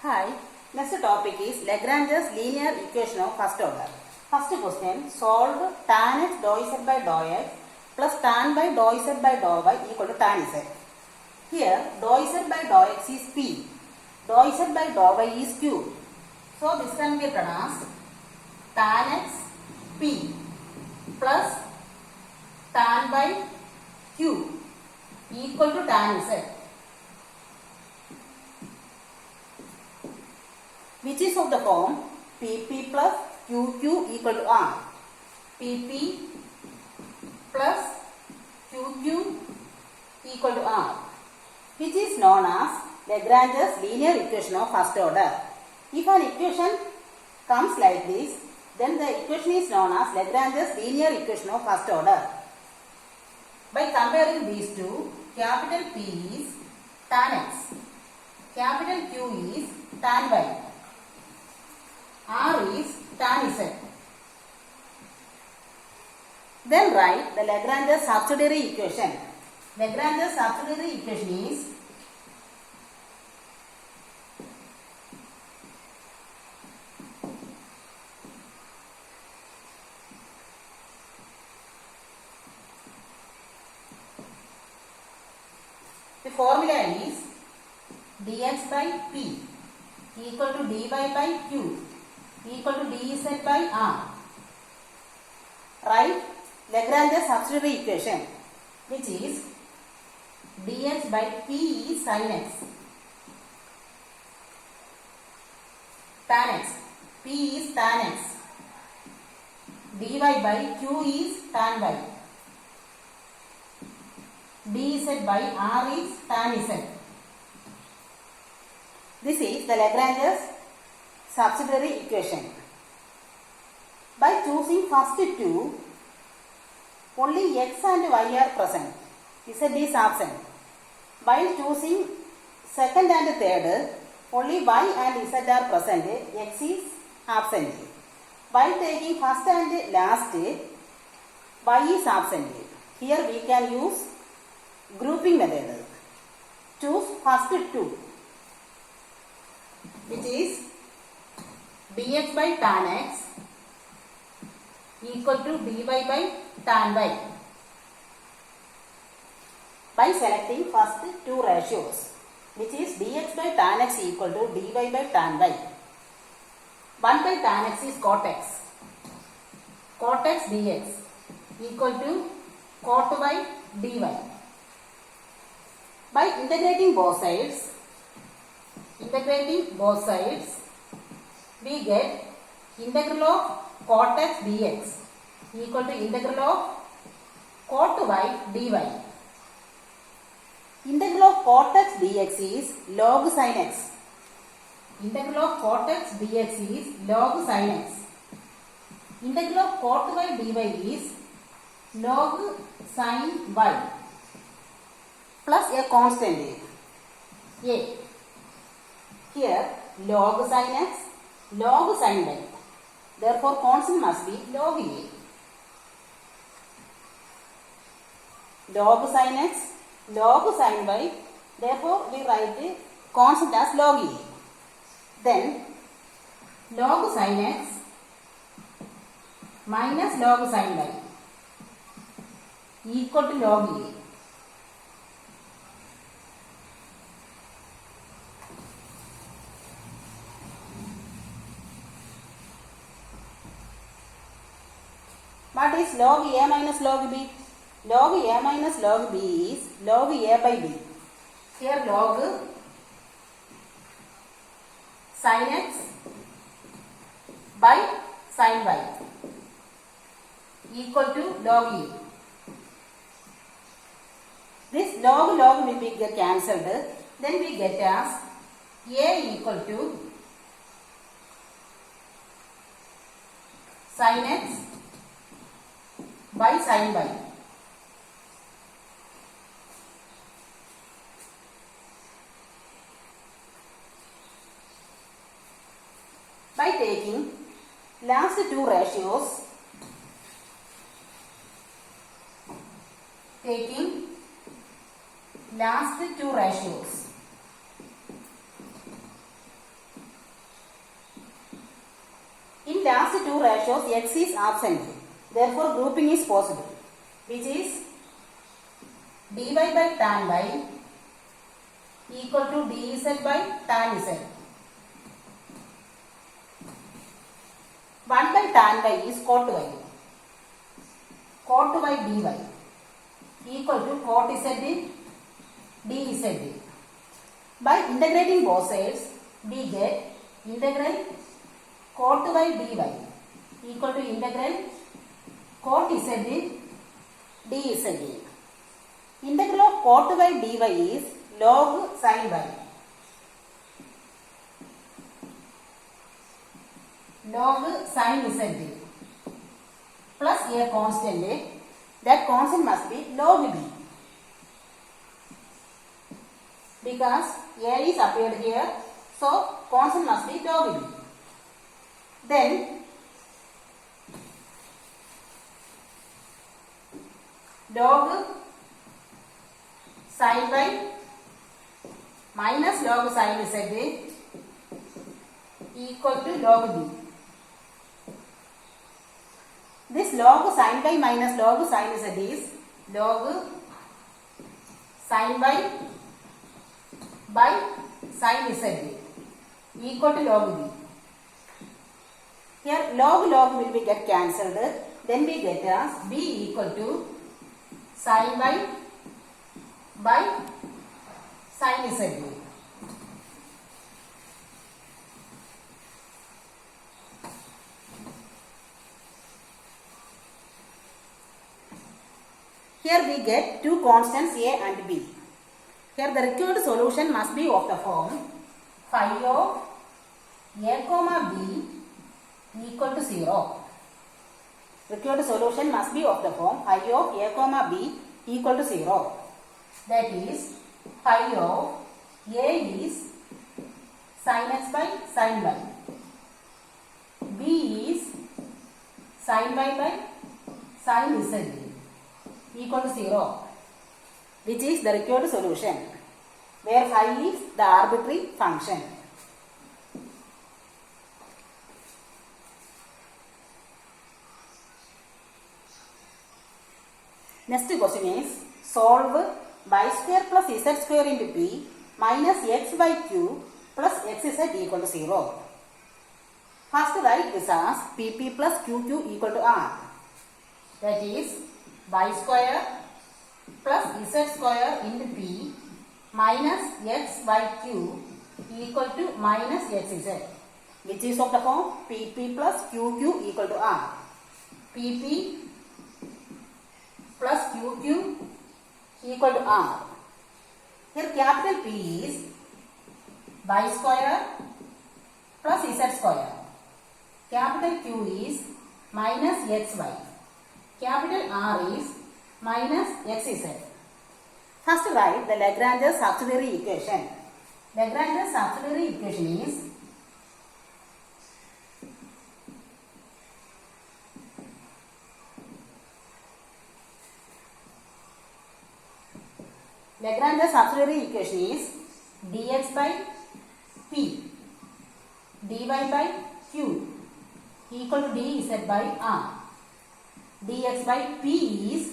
Hi, next topic is Lagrange's linear equation of first order. First question, solve tan x dou z by dou x plus tan by dou z by dou y equal to tan z. Here, dou z by dou x is p, dou z by dou y is q. So, this can be written as tan x p plus tan by q equal to tan z. Which is of the form PP plus QQ equal to R. PP plus QQ equal to R. Which is known as Lagrange's linear equation of first order. If an equation comes like this, then the equation is known as Lagrange's linear equation of first order. By comparing these two, capital P is tan x, capital Q is tan y. R is tan z. Then write the Lagrange's subsidiary equation. Lagrange's subsidiary equation is the formula is dx by p equal to dy by q equal to dz by r. Write Lagrange's subsidiary equation, which is dx by p is sin x, tan x, p is tan x, dy by q is tan y, dz by r is tan z. This is the Lagrange's subsidiary equation. By choosing first two, only x and y are present, z is absent. By choosing second and third, only y and z are present, x is absent. By taking first and last, y is absent. Here we can use grouping method. Choose first two, which is dx by tan x equal to dy by tan y. By selecting first two ratios, which is dx by tan x equal to dy by tan y. 1 by tan x is cot x. Cot x dx equal to cot y dy. By integrating both sides, we get integral of cot x dx equal to integral of cot y dy. Integral of cot x dx is log sin x. Integral of cot x dx is log sin x. Integral of cot y dy is log sin y plus a constant a. Here log sin x, log sin y. Therefore, constant must be log a. Log sin x, log sin y. Therefore, we write the constant as log a. Then, log sin x minus log sin y equal to log a. What is log a minus log b? Log a minus log b is log a by b. Here log sin x by sin y equal to log a. This log will be cancelled. Then we get as a equal to sin x by sin y. By taking last two ratios, last two ratios, In last two ratios, x is absent. Therefore, grouping is possible, which is dy by tan y equal to dz by tan z. 1 by tan y is cot y. Cot y dy equal to cot z dz. By integrating both sides, we get integral cot y dy equal to integral cot z dz. Integral of cot y dy is log sin y. Log sin z plus a constant. That constant must be log b, because a is appeared here, so constant must be log b. Then log sin y minus log sin z equal to log b. This log sin y minus log sin z is log sin y by sin z equal to log b. Here log will be get cancelled. Then we get as b equal to sin y by sin z. Here we get two constants a and b. Here the required solution must be of the form phi of a comma b equal to 0. Required solution must be of the form phi of a comma b equal to 0. That is, phi of a is sin x by sin y. B is sin y by sin z equal to 0, which is the required solution, where phi is the arbitrary function. Next question is, solve y square plus z square into p minus x by q plus xz equal to 0. First write this as pp plus qq equal to r. That is, y square plus z square into p minus x by q equal to minus xz, which is of the form pp plus qq equal to r. pp plus qq equal to r. Here capital P is y square plus z square. Capital Q is minus xy. Capital R is minus xz. First write the Lagrange's auxiliary equation. Lagrange's auxiliary equation is dx by p dy by q equal to dz by r. Dx by p is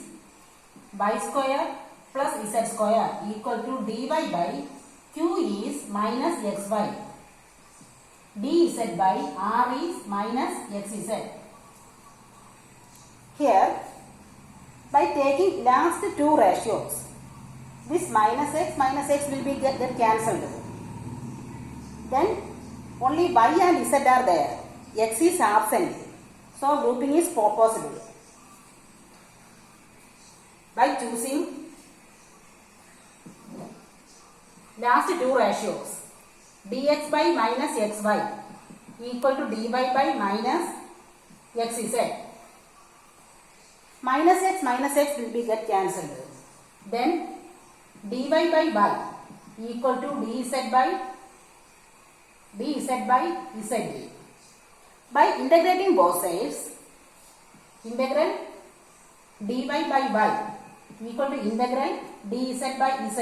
y square plus z square equal to dy by q is minus xy. dz by r is minus xz. Here, by taking last two ratios, this minus x will be get cancelled. Then only y and z are there. X is absent. So grouping is possible. By choosing last two ratios, dx by minus xy equal to dy by minus xz. Minus x will be get cancelled. Then dy by y equal to dz by z. By integrating both sides, integral dy by y equal to integral dz by z.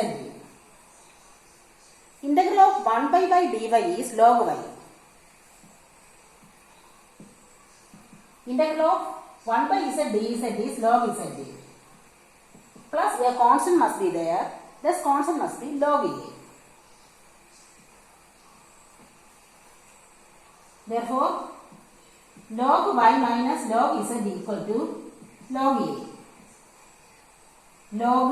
Integral of 1 by y dy is log y. Integral of 1 by z dz is log z. Plus a constant must be there. This constant must be log a. Therefore, log y minus log z equal to log a. Log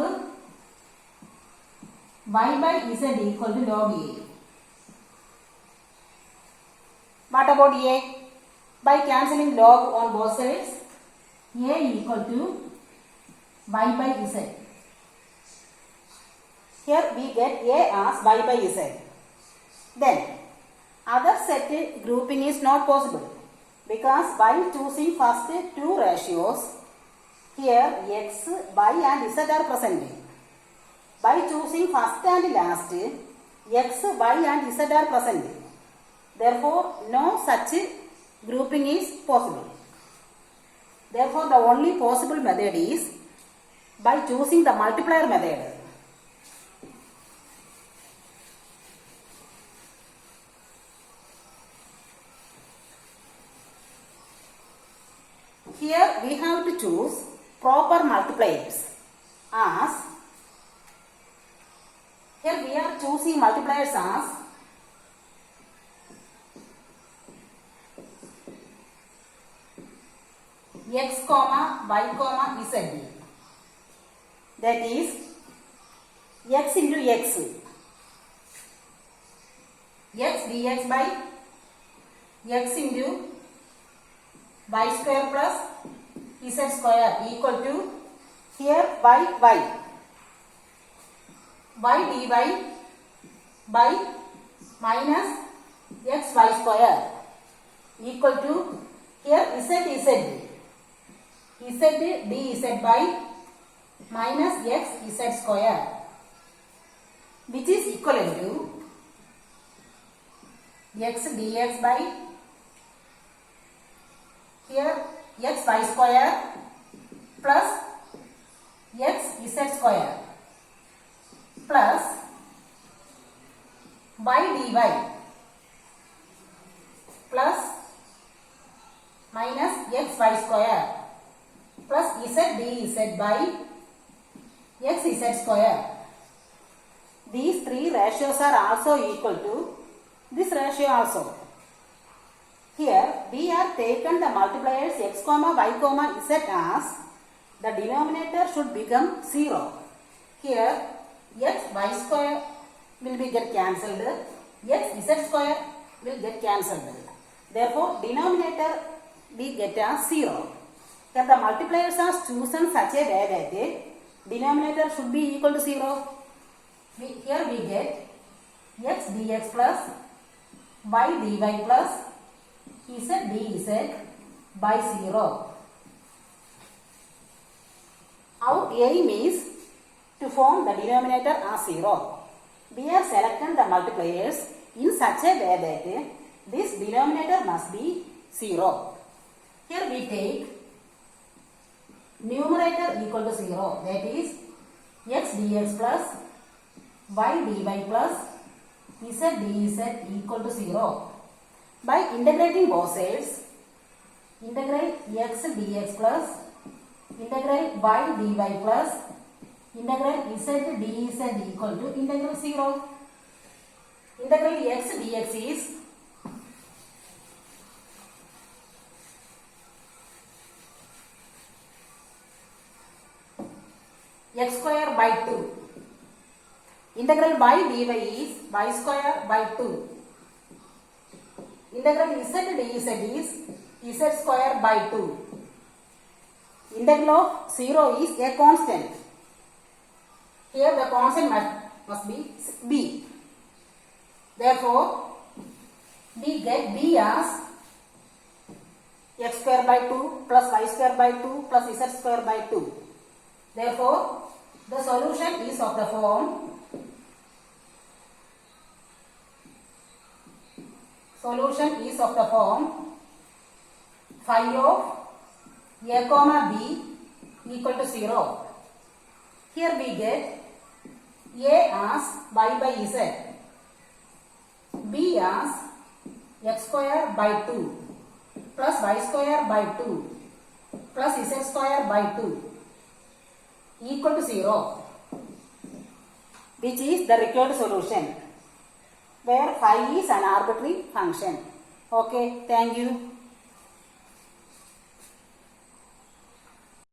y by z equal to log a. What about a? By cancelling log on both sides, a equal to y by z. Here we get a as y by z. Then, other set grouping is not possible because by choosing first two ratios, here x, y and z are present. By choosing first and last, x, y and z are present. Therefore, no such grouping is possible. Therefore, the only possible method is by choosing the multiplier method. Here we have to choose proper multipliers as, here we are choosing multipliers as x comma y comma z. That is x into x. X dx by x into y square plus z square equal to here y dy by minus xy square equal to here z dz by minus xz square, which is equivalent to x dx by here xy square plus xz square plus y dy plus minus xy square plus z dz by xz square. These three ratios are also equal to this ratio also. Here we are taken the multipliers x comma y comma z as the denominator should become 0. Here x y square will be get cancelled, x z square will get cancelled. Therefore, denominator we get as 0. Here the multipliers are chosen such a way that denominator should be equal to 0. Here we get x dx plus y dy plus z dz by 0. Our aim is to form the denominator as 0. We are selecting the multipliers in such a way that this denominator must be 0. Here we take numerator equal to 0, that is x dx plus y dy plus z dz equal to 0. By integrating both sides, integral x dx plus integral y dy plus integral z dz equal to integral 0. Integral x dx is x square by 2. Integral y dy is y square by 2. Integral z dz is z square by 2. Integral of 0 is a constant. Here the constant must be b. Therefore, we get b as x square by 2 plus y square by 2 plus z square by 2. Therefore, the solution is of the form phi of a comma b equal to 0. Here we get a as y by z, b as x square by 2, plus y square by 2 plus z square by 2 equal to 0, which is the required solution, where phi is an arbitrary function. Okay, thank you.